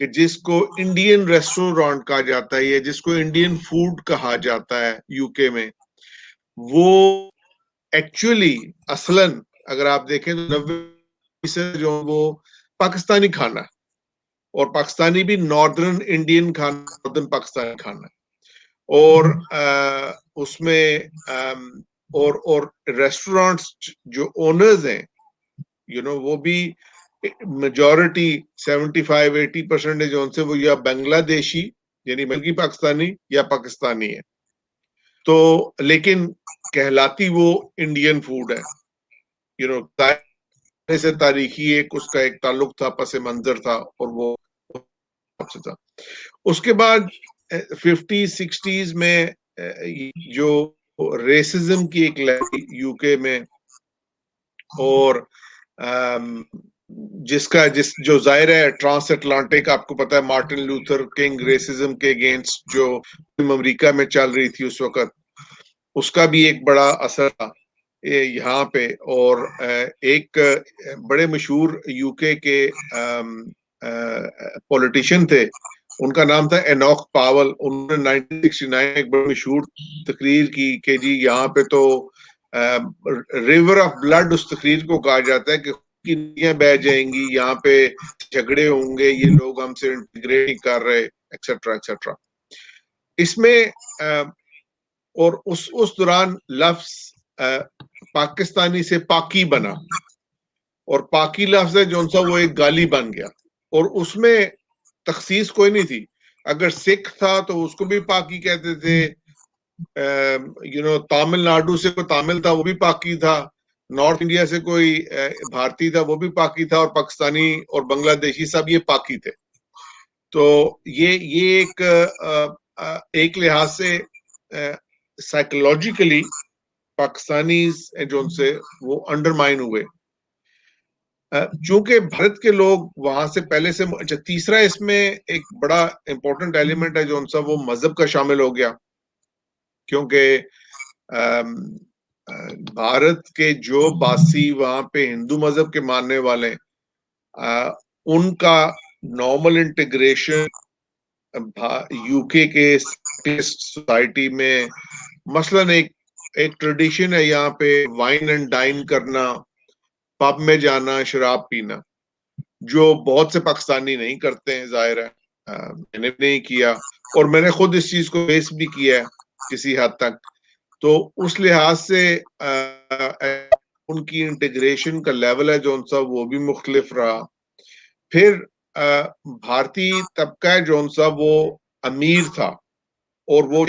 کہ جس کو انڈین ریسٹورانٹ کہا جاتا ہے یا جس کو انڈین فوڈ کہا جاتا ہے یو کے میں، وہ ایکچولی اصلاً اگر آپ دیکھیں تو 90% جو وہ پاکستانی کھانا ہے، اور پاکستانی بھی ناردرن انڈین کھانا، ناردرن پاکستانی کھانا ہے، اور اس میں اور ریسٹورانٹس جو اونرز ہیں وہ بھی میجورٹی 75-80% جو ان سے وہ یا بنگلہ دیشی یعنی ملکی پاکستانی یا پاکستانی ہے، تو لیکن کہلاتی وہ انڈین فوڈ ہے، سے تاریخی ایک اس کا ایک تعلق تھا، پس منظر تھا، اور وہ تھا۔ اس کے بعد 50-60s میں جو ریسزم کی ایک لہر یو کے میں، اور جو ظاہر ہے ٹرانس اٹلانٹک، آپ کو پتا ہے مارٹن لوتھر کنگ ریسزم کے اگینسٹ جو امریکہ میں چل رہی تھی اس وقت، اس کا بھی ایک بڑا اثر تھا یہاں پہ۔ اور ایک بڑے مشہور یو کے پولیٹیشین تھے، ان کا نام تھا اینوک پاول۔ انہوں نے 1969 ایک بڑی مشہور تقریر کی کہ جی یہاں پہ تو ریور آف بلڈ اس تقریر کو کہا جاتا ہے کہ کی ندیاں بہ جائیں گی، یہاں پہ جھگڑے ہوں گے، یہ لوگ ہم سے انٹیگریٹ نہیں کر رہے، ایکسیٹرا ایکسیٹرا۔ اس میں اور اس دوران لفظ پاکستانی سے پاکی بنا، اور پاکی لفظ ہے جو سا وہ ایک گالی بن گیا، اور اس میں تخصیص کوئی نہیں تھی۔ اگر سکھ تھا تو اس کو بھی پاکی کہتے تھے، تامل ناڈو سے کوئی تامل تھا وہ بھی پاکی تھا، نارتھ انڈیا سے کوئی بھارتی تھا وہ بھی پاکی تھا، اور پاکستانی اور بنگلہ دیشی سب یہ پاکی تھے۔ تو یہ ایک لحاظ سے سائیکولوجیکلی پاکستانیز جو ان سے وہ انڈرمائن ہوئے، چونکہ بھارت کے لوگ وہاں سے پہلے سے۔ تیسرا اس میں ایک بڑا امپورٹنٹ ایلیمنٹ ہے جو ان سا وہ مذہب کا شامل ہو گیا، کیونکہ بھارت کے جو باسی وہاں پہ ہندو مذہب کے ماننے والے، ان کا نارمل انٹیگریشن یو کے سوسائٹی میں، مثلاً ایک ٹریڈیشن ہے یہاں پہ وائن اینڈ ڈائن کرنا، پب میں جانا، شراب پینا، جو بہت سے پاکستانی نہیں کرتے ہیں، ظاہر ہے میں نے نہیں کیا، اور میں نے خود اس چیز کو فیس بھی کیا ہے کسی حد تک۔ تو اس لحاظ سے ان کی انٹیگریشن کا لیول ہے جو ان سا وہ بھی مختلف رہا۔ پھر بھارتی طبقہ ہے جو ان سا وہ امیر تھا، اور وہ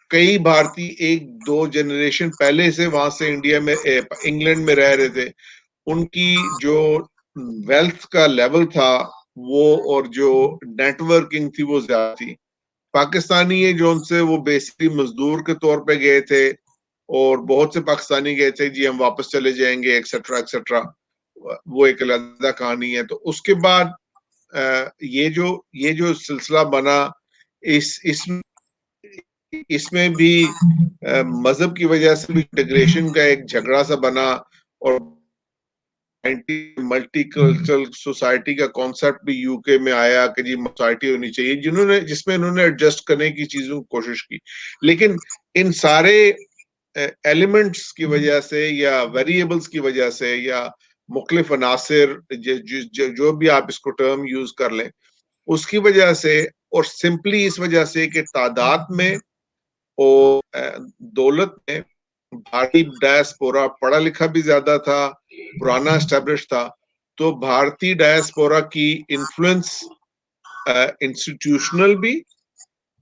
کئی بھارتی 1-2 جنریشن پہلے سے وہاں سے انڈیا میں انگلینڈ میں رہ رہے تھے، ان کی جو ویلتھ کا لیول تھا وہ، اور جو نیٹ ورکنگ تھی وہ زیادہ تھی۔ پاکستانی ہے جو ان سے وہ بیسکلی مزدور کے طور پہ گئے تھے، اور بہت سے پاکستانی گئے تھے جی ہم واپس چلے جائیں گے، ایکسیٹرا ایکسیٹرا، وہ ایک علیحدہ کہانی ہے۔ تو اس کے بعد یہ جو سلسلہ بنا، اس میں بھی مذہب کی وجہ سے بھی انٹیگریشن کا ایک جھگڑا سا بنا، اور ملٹی کلچرل سوسائٹی کا کانسیپٹ بھی یو کے میں آیا کہ جی سوسائٹی ہونی چاہیے، جس میں انہوں نے ایڈجسٹ کرنے کی چیزوں کی کوشش کی۔ لیکن ان سارے ایلیمنٹس کی وجہ سے یا ویریبلز کی وجہ سے یا مختلف عناصر جو بھی آپ اس کو ٹرم یوز کر لیں، اس کی وجہ سے، اور سمپلی اس وجہ سے کہ تعداد میں اور دولت میں بھارتی ڈائسپورا پڑھا لکھا بھی زیادہ تھا، پرانا اسٹیبلش تھا، تو بھارتی ڈائسپورا کی انفلوئنس انسٹیٹیوشنل بھی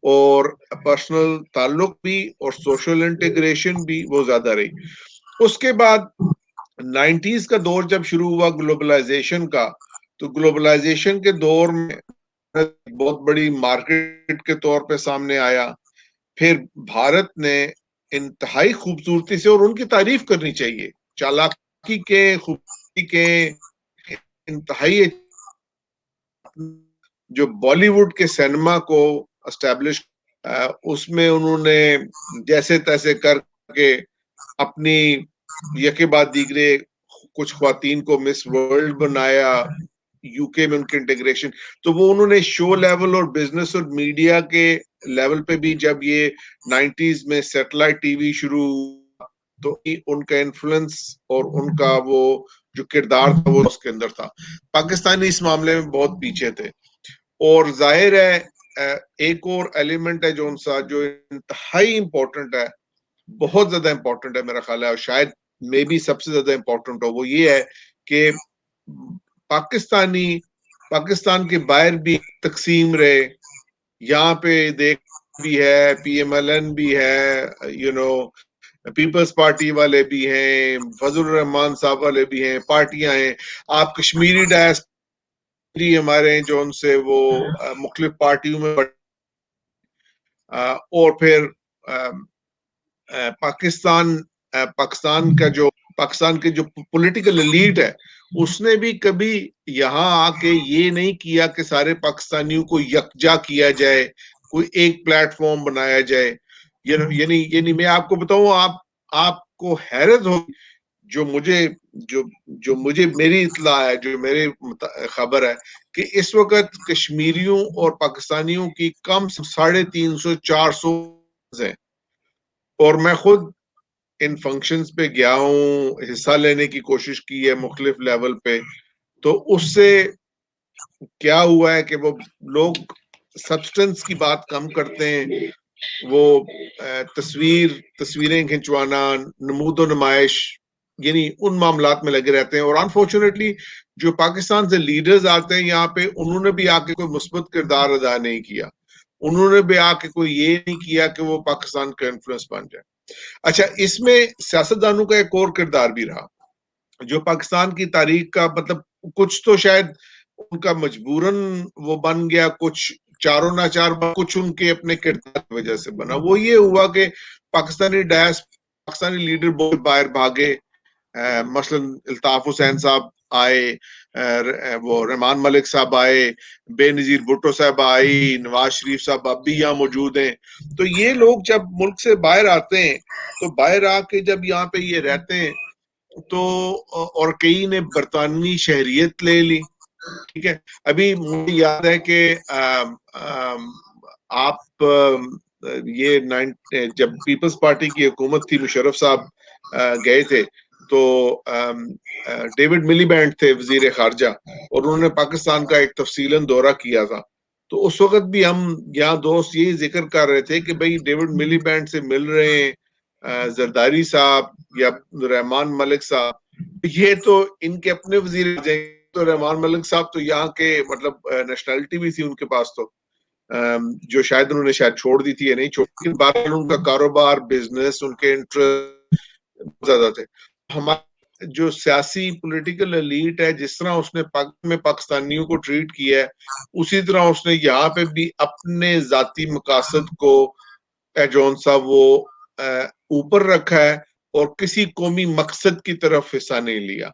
اور پرسنل تعلق بھی اور سوشل انٹیگریشن بھی وہ زیادہ رہی۔ اس کے بعد 90s کا دور جب شروع ہوا گلوبلائزیشن کا، تو گلوبلائزیشن کے دور میں بہت بڑی مارکیٹ کے طور پہ سامنے آیا۔ پھر بھارت نے انتہائی خوبصورتی سے، اور ان کی تعریف کرنی چاہیے، چالاکی کے، خوبصورتی کے انتہائی، جو بالی ووڈ کے سینما کو اسٹیبلش، اس میں انہوں نے جیسے تیسے کر کے اپنی یکے بعد دیگرے کچھ خواتین کو مس ورلڈ بنایا، یو کے میں ان کے انٹیگریشن. تو وہ انہوں نے شو لیول اور بزنس اور میڈیا کے لیول پہ بھی جب یہ 90s میں سیٹلائٹ ٹی وی شروع تو ان کا انفلوئنس اور ان کا وہ جو کردار تھا وہ اس کے اندر تھا. پاکستانی اس معاملے میں بہت پیچھے تھے. اور ظاہر ہے ایک اور ایلیمنٹ ہے جو انتہائی امپورٹنٹ ہے, بہت زیادہ امپورٹنٹ ہے میرا خیال ہے, اور شاید میں بھی سب سے زیادہ امپورٹنٹ ہو, وہ یہ ہے کہ پاکستان کے باہر بھی تقسیم رہے. یہاں پہ دیکھ بھی ہے, پی ایم ایل این بھی ہے, پیپلز پارٹی والے بھی ہیں, فضل الرحمان صاحب والے بھی ہیں, پارٹیاں ہیں. آپ کشمیری ڈائسپورا ہمارے ہیں جو ان سے وہ مختلف پارٹیوں میں, اور پھر پاکستان کے جو پولیٹیکل ایلیٹ ہے اس نے بھی کبھی یہاں آ کے یہ نہیں کیا کہ سارے پاکستانیوں کو یکجا کیا جائے, کوئی ایک پلیٹ فارم بنایا جائے. یعنی میں آپ کو بتاؤں, آپ کو حیرت ہوگی جو مجھے میری اطلاع ہے, جو میری خبر ہے کہ اس وقت کشمیریوں اور پاکستانیوں کی کم 350-400 ہیں. اور میں خود ان فنکشنز پہ گیا ہوں, حصہ لینے کی کوشش کی ہے مختلف لیول پہ. تو اس سے کیا ہوا ہے کہ وہ لوگ سبسٹنس کی بات کم کرتے ہیں, وہ تصویریں کھنچوانا, نمود و نمائش, یعنی ان معاملات میں لگے رہتے ہیں. اور انفارچونیٹلی جو پاکستان سے لیڈرز آتے ہیں یہاں پہ, انہوں نے بھی آ کے کوئی مثبت کردار ادا نہیں کیا, انہوں نے بھی آ کے کوئی یہ نہیں کیا کہ وہ پاکستان کا انفلوئنس بن جائے. اچھا, اس میں سیاستدانوں کا ایک اور کردار بھی رہا جو پاکستان کی تاریخ کا, مطلب کچھ تو شاید ان کا مجبوراً وہ بن گیا, کچھ چاروں ناچار, کچھ ان کے اپنے کردار کی وجہ سے بنا. وہ یہ ہوا کہ پاکستانی لیڈر بہت باہر بھاگے. مثلا الطاف حسین صاحب آئے, وہ رحمان ملک صاحب آئے, بے نظیر بھٹو صاحب آئی, نواز شریف صاحب اب بھی یہاں موجود ہیں. تو یہ لوگ جب ملک سے باہر آتے ہیں تو باہر آ کے جب یہاں پہ یہ رہتے ہیں تو, اور کئی نے برطانوی شہریت لے لی. ٹھیک ہے, ابھی مجھے یاد ہے کہ آپ یہ جب پیپلز پارٹی کی حکومت تھی, مشرف صاحب گئے تھے تو ڈیوڈ ملی بینڈ تھے وزیر خارجہ, اور انہوں نے پاکستان کا ایک تفصیلاً دورہ کیا تھا. تو اس وقت بھی ہم یہاں دوست یہی ذکر کر رہے تھے کہ بھئی ڈیوڈ ملی بینڈ سے مل رہے ہیں زرداری صاحب یا رحمان ملک صاحب, یہ تو ان کے اپنے وزیر ہیں. تو رحمان ملک صاحب تو یہاں کے مطلب نیشنلٹی بھی تھی ان کے پاس, تو جو شاید انہوں نے چھوڑ دی تھی یا نہیں چھوڑ, بات ان کا کاروبار, بزنس, ان کے انٹرسٹ زیادہ تھے. ہمارا جو سیاسی پولیٹیکل ایلیٹ ہے, جس طرح اس نے میں پاکستانیوں کو ٹریٹ کیا ہے, اسی طرح اس نے یہاں پہ بھی اپنے ذاتی مقاصد کو جون صاحب وہ اوپر رکھا ہے اور کسی قومی مقصد کی طرف حصہ نہیں لیا.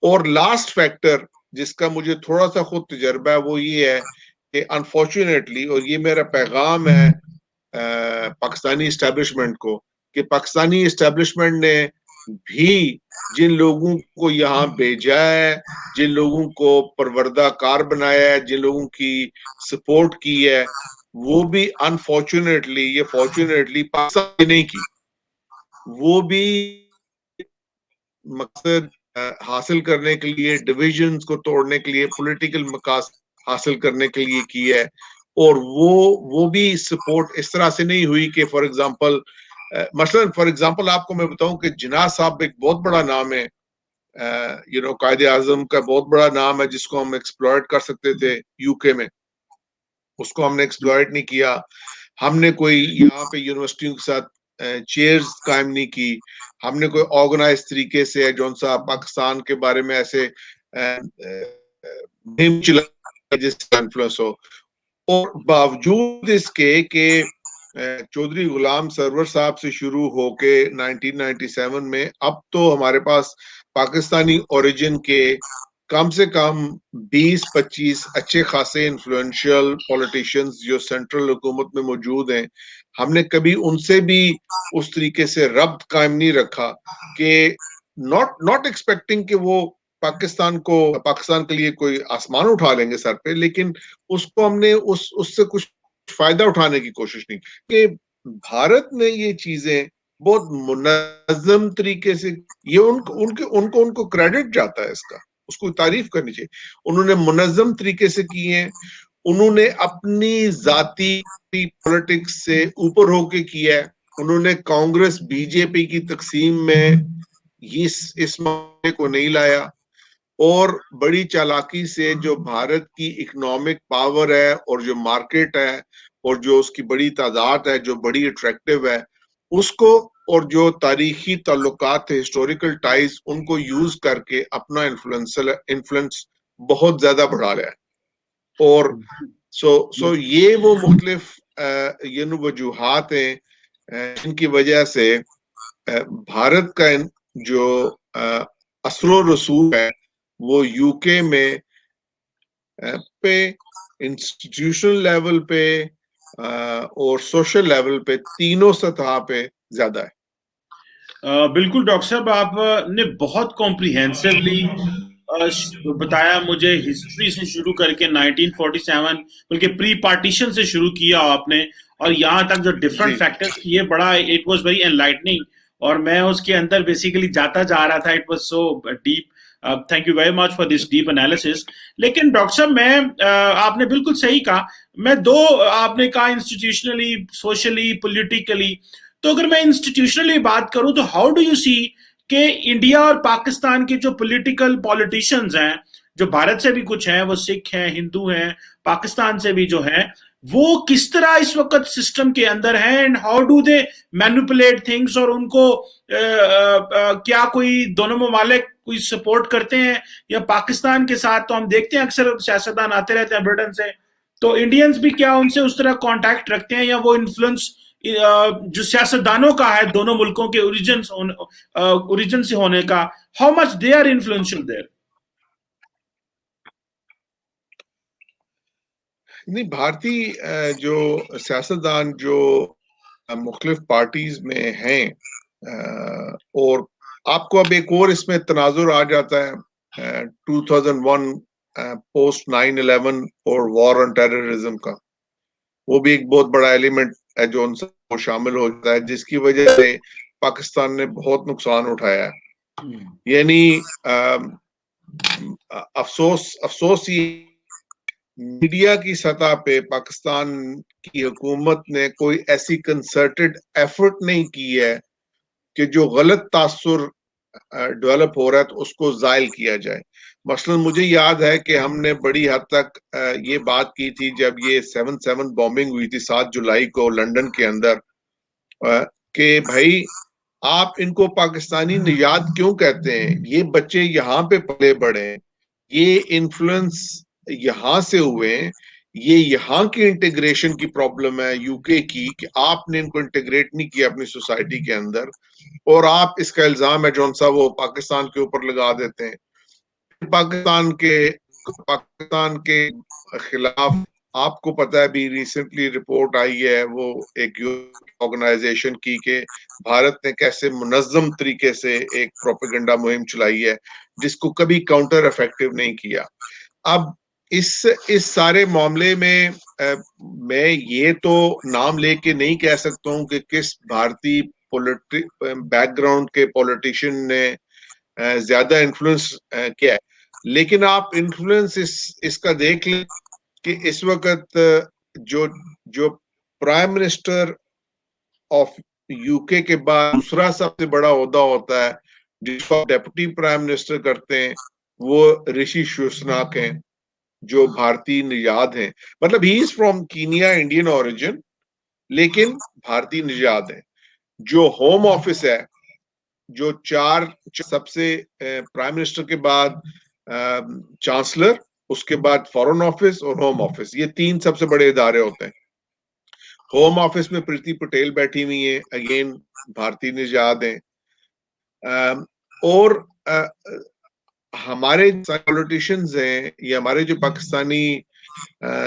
اور لاسٹ فیکٹر جس کا مجھے تھوڑا سا خود تجربہ ہے وہ یہ ہے کہ انفارچونیٹلی, اور یہ میرا پیغام ہے پاکستانی اسٹیبلشمنٹ کو, کہ پاکستانی اسٹیبلشمنٹ نے بھی جن لوگوں کو یہاں بھیجا ہے, جن لوگوں کو پروردہ کار بنایا ہے, جن لوگوں کی سپورٹ کی ہے, وہ بھی انفارچونیٹلی, یہ فارچونیٹلی پاکستان نہیں کی, وہ بھی مقصد حاصل کرنے کے لیے, ڈویژنز کو توڑنے کے لیے, پولیٹیکل مقاصد حاصل کرنے کے لیے کی ہے. اور وہ بھی سپورٹ اس طرح سے نہیں ہوئی کہ فار ایگزامپل آپ کو میں بتاؤں کہ جناح صاحب ایک بہت بڑا نام ہے, قائد اعظم کا بہت بڑا نام ہے جس کو ہم ایکسپلوئٹ کر سکتے تھے یو کے میں, اس کو ہم نے ایکسپلوئٹ نہیں کیا. ہم نے کوئی یہاں پہ یونیورسٹیوں کے ساتھ چیئرز قائم نہیں کی, ہم نے کوئی آرگنائز طریقے سے جون صاحب پاکستان کے بارے میں ایسے مہم چلا جس سے انفلوئنس ہو. اور باوجود اس کے کہ چودھری غلام سرور صاحب سے شروع ہو کے 1997 میں اب تو ہمارے پاس پاکستانی اوریجن کے کم سے کم 20-25 اچھے خاصے انفلوئنشل پولیٹیشنز جو سینٹرل حکومت میں موجود ہیں. ہم نے کبھی ان سے بھی اس طریقے سے ربط قائم نہیں رکھا کہ not expecting کہ وہ پاکستان کے لیے کوئی آسمان اٹھا لیں گے سر پہ، لیکن اس کو ہم نے اس سے کچھ فائدہ اٹھانے کی کوشش نہیں کہ بھارت میں یہ چیزیں بہت منظم طریقے سے، یہ ان کو کریڈٹ جاتا ہے اس کو تعریف کرنی چاہیے. انہوں نے منظم طریقے سے کی ہیں، انہوں نے اپنی ذاتی پولیٹکس سے اوپر ہو کے کیا ہے. انہوں نے کانگریس بی جے پی کی تقسیم میں اس معاملے کو نہیں لایا، اور بڑی چالاکی سے جو بھارت کی اکنامک پاور ہے اور جو مارکیٹ ہے اور جو اس کی بڑی تعداد ہے جو بڑی اٹریکٹیو ہے اس کو، اور جو تاریخی تعلقات ہسٹوریکل ٹائز ان کو یوز کر کے اپنا انفلوئنس بہت زیادہ بڑھا رہا ہے. اور سو یہ وہ مختلف وجوہات ہیں جن کی وجہ سے بھارت کا جو اثر و رسوخ ہے وہ یو کے میں پہ انسٹیٹیوشنل لیول پہ اور سوشل لیول پہ تینوں سطح پہ زیادہ ہے. بالکل ڈاکٹر صاحب، آپ نے بہت کمپریہنسولی بتایا مجھے، ہسٹری سے شروع کر کے 1947 بلکہ پری پارٹیشن سے شروع کیا آپ نے، اور یہاں تک جو ڈفرنٹ فیکٹرز کیے، بڑا اٹ واز ویری انلائٹننگ، اور میں اس کے اندر بیسیکلی جاتا جا رہا تھا. It was so deep. Thank you very much for this deep analysis. لیکن ڈاکٹر صاحب میں آپ نے بالکل صحیح کہا، میں دو آپ نے کہا انسٹیٹیوشنلی، سوشلی، پولیٹیکلی. تو اگر میں انسٹیٹیوشنلی بات کروں تو ہاؤ ڈو یو سی کہ انڈیا اور پاکستان کے جو پولیٹیکل پالیٹیشنز ہیں، جو بھارت سے بھی کچھ ہیں، وہ سکھ ہیں، ہندو ہیں، پاکستان سے بھی جو ہیں، وہ کس طرح اس وقت سسٹم کے اندر ہیں، and how do they manipulate things, اور ان کو کیا کوئی دونوں ممالک کوئی سپورٹ کرتے ہیں، یا پاکستان کے ساتھ تو ہم دیکھتے ہیں اکثر سیاستدان آتے رہتے ہیں برٹن سے، تو انڈینز بھی کیا ان سے اس طرح کانٹیکٹ رکھتے ہیں، یا وہ انفلوئنس جو سیاستدانوں کا ہے دونوں ملکوں کے اوریجن سے ہونے کا، how much they are influential there? نہیں، بھارتی جو سیاستدان جو مختلف پارٹیز میں ہیں، اور آپ کو اب ایک اور اس میں تناظر آ جاتا ہے 2001 پوسٹ 9/11 اور وار آن ٹیررزم کا، وہ بھی ایک بہت بڑا ایلیمنٹ ہے جو ان سب کو شامل ہو جاتا ہے، جس کی وجہ سے پاکستان نے بہت نقصان اٹھایا ہے. یعنی افسوس یہ میڈیا کی سطح پہ پاکستان کی حکومت نے کوئی ایسی کنسرٹڈ ایفرٹ نہیں کی ہے کہ جو غلط تاثر ڈیولپ ہو رہا ہے تو اس کو زائل کیا جائے. مثلا مجھے یاد ہے کہ ہم نے بڑی حد تک یہ بات کی تھی جب یہ 7/7 بومبنگ ہوئی تھی 7 جولائی کو لنڈن کے اندر، کہ بھائی آپ ان کو پاکستانی نژاد کیوں کہتے ہیں؟ یہ بچے یہاں پہ پلے بڑے ہیں، یہ انفلوئنس یہاں سے ہوئے ہیں، یہ یہاں کی انٹیگریشن کی پرابلم ہے یو کے کی کہ آپ نے ان کو انٹیگریٹ نہیں کیا اپنی سوسائٹی کے اندر، اور آپ اس کا الزام ہے جون سا وہ پاکستان کے اوپر لگا دیتے ہیں. پاکستان کے خلاف آپ کو پتا ہے بھی ریسنٹلی رپورٹ آئی ہے وہ ایک آرگنائزیشن کی کہ بھارت نے کیسے منظم طریقے سے ایک پروپیگنڈا مہم چلائی ہے جس کو کبھی کاؤنٹر افیکٹو نہیں کیا. اب اس سارے معاملے میں میں یہ تو نام لے کے نہیں کہہ سکتا ہوں کہ کس بھارتی بیک گراؤنڈ کے پولیٹیشین نے زیادہ انفلوئنس کیا ہے، لیکن آپ انفلوئنس اس کا دیکھ لیں کہ اس وقت جو پرائم منسٹر آف یو کے بعد دوسرا سب سے بڑا عہدہ ہوتا ہے جس کو ڈیپٹی پرائم منسٹر کرتے ہیں، وہ رشی سناک ہیں جو بھارتی نژاد ہیں. مطلب he is from Kenya, Indian origin, لیکن بھارتی نژاد ہیں. جو ہوم آفس ہے، جو چار سب سے پرائم منسٹر کے بعد چانسلر، اس کے بعد فارن آفس اور ہوم آفس، یہ 3 سب سے بڑے ادارے ہوتے ہیں. ہوم آفس میں پریتی پٹیل بیٹھی ہوئی ہیں، اگین بھارتی نژاد ہیں. اور ہمارے پولیٹیشنز ہیں یا ہمارے جو پاکستانی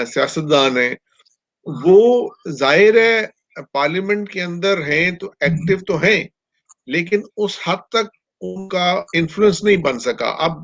سیاستدان ہیں وہ ظاہر ہے پارلیمنٹ کے اندر ہیں تو ایکٹیو تو ہیں، لیکن اس حد تک ان کا انفلوئنس نہیں بن سکا. اب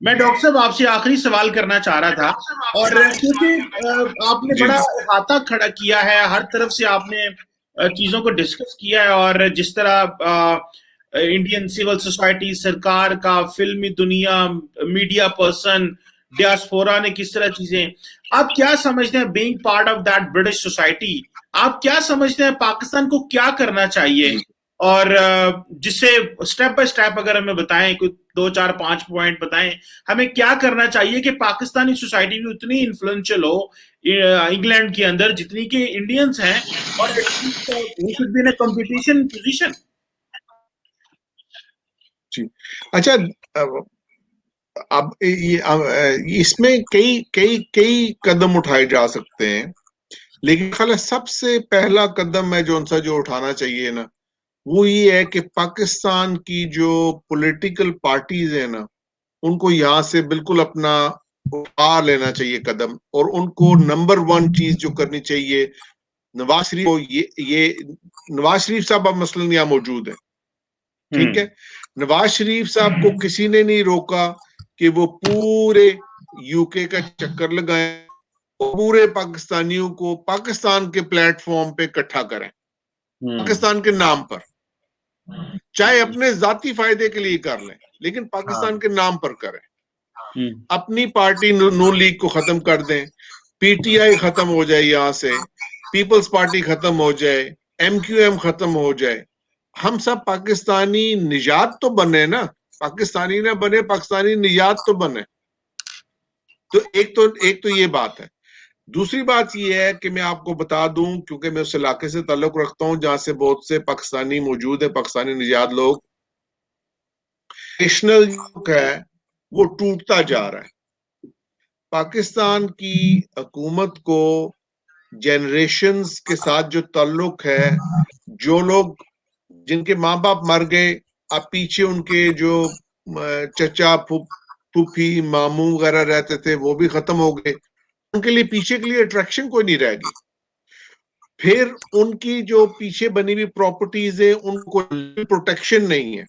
میں ڈاکٹر صاحب آپ سے آخری سوال کرنا چاہ رہا تھا، اور کیونکہ آپ نے جی بڑا جی احاطہ کھڑا کیا ہے، ہر طرف سے آپ نے چیزوں کو ڈسکس کیا ہے، اور جس طرح انڈین سول سوسائٹی، سرکار کا، فلمی دنیا، میڈیا پرسن، ڈیاسپورا نے کس طرح چیزیں، آپ کیا سمجھتے ہیں being part of that British society, آپ کیا سمجھتے ہیں پاکستان کو کیا کرنا چاہیے؟ جی اور جس سے اسٹیپ بائی اسٹیپ اگر ہمیں بتائیں، کوئی 2 4 5 پوائنٹ بتائیں ہمیں کیا کرنا چاہیے کہ پاکستانی سوسائٹی بھی اتنی انفلوئنشل ہو انگلینڈ کے اندر جتنی کہ انڈینز ہیں، اور we should be in a competition position. جی اچھا، اب اس میں کئی کئی کئی قدم اٹھائے جا سکتے ہیں، لیکن خیال سب سے پہلا قدم ہے جو اٹھانا چاہیے نا، وہ یہ ہے کہ پاکستان کی جو پولیٹیکل پارٹیز ہیں نا، ان کو یہاں سے بالکل اپنا اٹھا لینا چاہیے قدم، اور ان کو نمبر 1 چیز جو کرنی چاہیے، نواز شریف نواز شریف صاحب اب مثلاً یہاں موجود ہیں، ٹھیک ہے، نواز شریف صاحب کو کسی نے نہیں روکا کہ وہ پورے یو کے کا چکر لگائیں، پورے پاکستانیوں کو پاکستان کے پلیٹ فارم پہ اکٹھا کریں، پاکستان کے نام پر، چاہے اپنے ذاتی فائدے کے لیے کر لیں، لیکن پاکستان کے نام پر کریں، اپنی پارٹی نون لیگ کو ختم کر دیں، پی ٹی آئی ختم ہو جائے، یہاں سے پیپلز پارٹی ختم ہو جائے، ایم کیو ایم ختم ہو جائے، ہم سب پاکستانی نژاد تو بنے نا، پاکستانی نہ بنے، پاکستانی نژاد تو بنے، تو ایک تو یہ بات ہے۔ دوسری بات یہ ہے کہ میں آپ کو بتا دوں، کیونکہ میں اس علاقے سے تعلق رکھتا ہوں جہاں سے بہت سے پاکستانی موجود ہیں، پاکستانی نژاد لوگ، نیشنل ہے وہ ٹوٹتا جا رہا ہے۔ پاکستان کی حکومت کو جنریشنز کے ساتھ جو تعلق ہے، جو لوگ جن کے ماں باپ مر گئے، اب پیچھے ان کے جو چچا پھوپھی ماموں وغیرہ رہتے تھے وہ بھی ختم ہو گئے، ان کے لیے پیچھے کے لیے اٹریکشن کوئی نہیں رہ گی، پھر ان کی جو پیچھے بنی ہوئی پراپرٹیز ہیں ان کو پروٹیکشن نہیں ہے،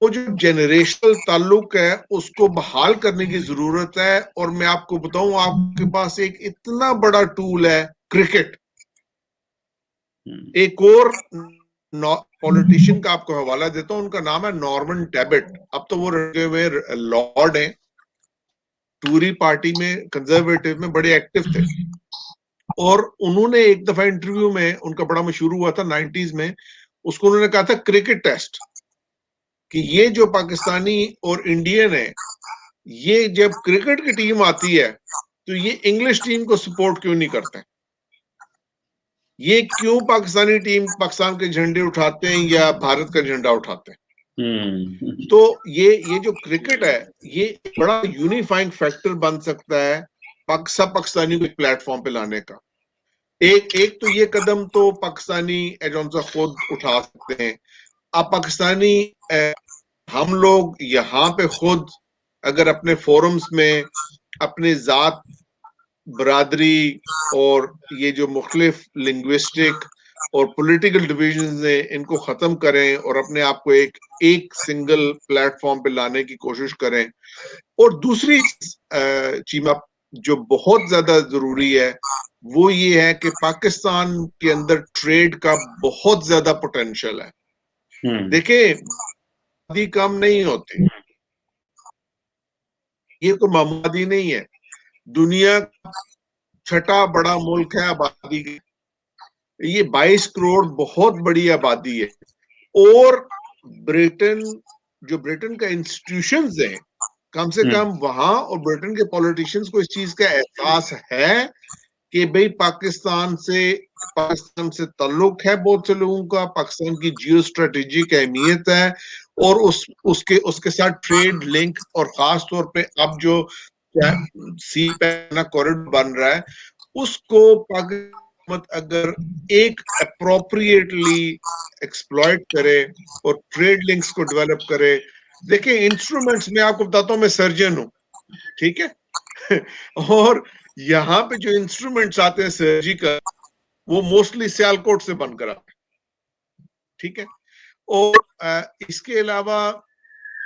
وہ جو جنریشنل تعلق ہے اس کو بحال کرنے کی ضرورت ہے۔ اور میں آپ کو بتاؤں، آپ کے پاس ایک اتنا بڑا ٹول ہے کرکٹ، ایک اور پولیٹیشین کا آپ کو حوالہ دیتا ہوں، ان کا نام ہے نارمن ٹیبٹ، اب تو وہ رہے ہوئے لارڈ ہیں، ٹوری پارٹی میں کنزرویٹو میں بڑے ایکٹیو تھے، اور انہوں نے ایک دفعہ انٹرویو میں، ان کا بڑا مشہور ہوا تھا 90s میں، اس کو انہوں نے کہا تھا کرکٹ ٹیسٹ، کہ یہ جو پاکستانی اور انڈین ہے، یہ جب کرکٹ کی ٹیم آتی ہے تو یہ انگلش ٹیم کو سپورٹ کیوں نہیں کرتے، یہ کیوں پاکستانی ٹیم پاکستان کے جھنڈے اٹھاتے ہیں یا بھارت کا جھنڈا اٹھاتے ہیں۔ تو یہ جو کرکٹ ہے یہ بڑا یونیفائنگ فیکٹر بن سکتا ہے سب پاکستانی کو ایک پلیٹ فارم پہ لانے کا۔ ایک تو یہ قدم تو پاکستانی ایجنسا خود اٹھا سکتے ہیں۔ اب پاکستانی ہم لوگ یہاں پہ خود اگر اپنے فورمز میں اپنے ذات، برادری اور یہ جو مختلف لنگوسٹک اور پولیٹیکل ڈویژنز ہیں ان کو ختم کریں اور اپنے آپ کو ایک سنگل پلیٹ فارم پہ لانے کی کوشش کریں۔ اور دوسری چیز جو بہت زیادہ ضروری ہے وہ یہ ہے کہ پاکستان کے اندر ٹریڈ کا بہت زیادہ پوٹینشل ہے۔ دیکھیں، آبادی کم نہیں ہوتی، یہ کوئی معمولی نہیں ہے، دنیا کا 6واں بڑا ملک ہے آبادی کی، یہ 22 کروڑ بہت بڑی آبادی ہے، اور برٹن کا انسٹیٹیوشنز ہیں، کم سے کم وہاں اور برٹن کے پولیٹیشنز کو اس چیز کا احساس ہے کہ بھئی پاکستان سے تعلق ہے بہت سے لوگوں کا، پاکستان کی جیو اسٹریٹجک اہمیت ہے، اور اس کے ساتھ ٹریڈ لنک، اور خاص طور پہ اب جو سی پینا کوریڈور بن رہا ہے اس کو پاکستان اگر ایک اپروپریٹلی ایکسپلوئٹ کرے اور ٹریڈ لنکس کو ڈیولپ کرے۔ دیکھیں انسٹرومنٹس میں آپ کو بتاتا ہوں، میں سرجن ہوں، ٹھیک ہے، اور یہاں پہ جو انسٹرومنٹس آتے ہیں سرجیکل وہ موسٹلی سیالکوٹ سے بن کر آتے ہیں، ٹھیک ہے، اور اس کے علاوہ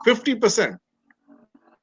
50%।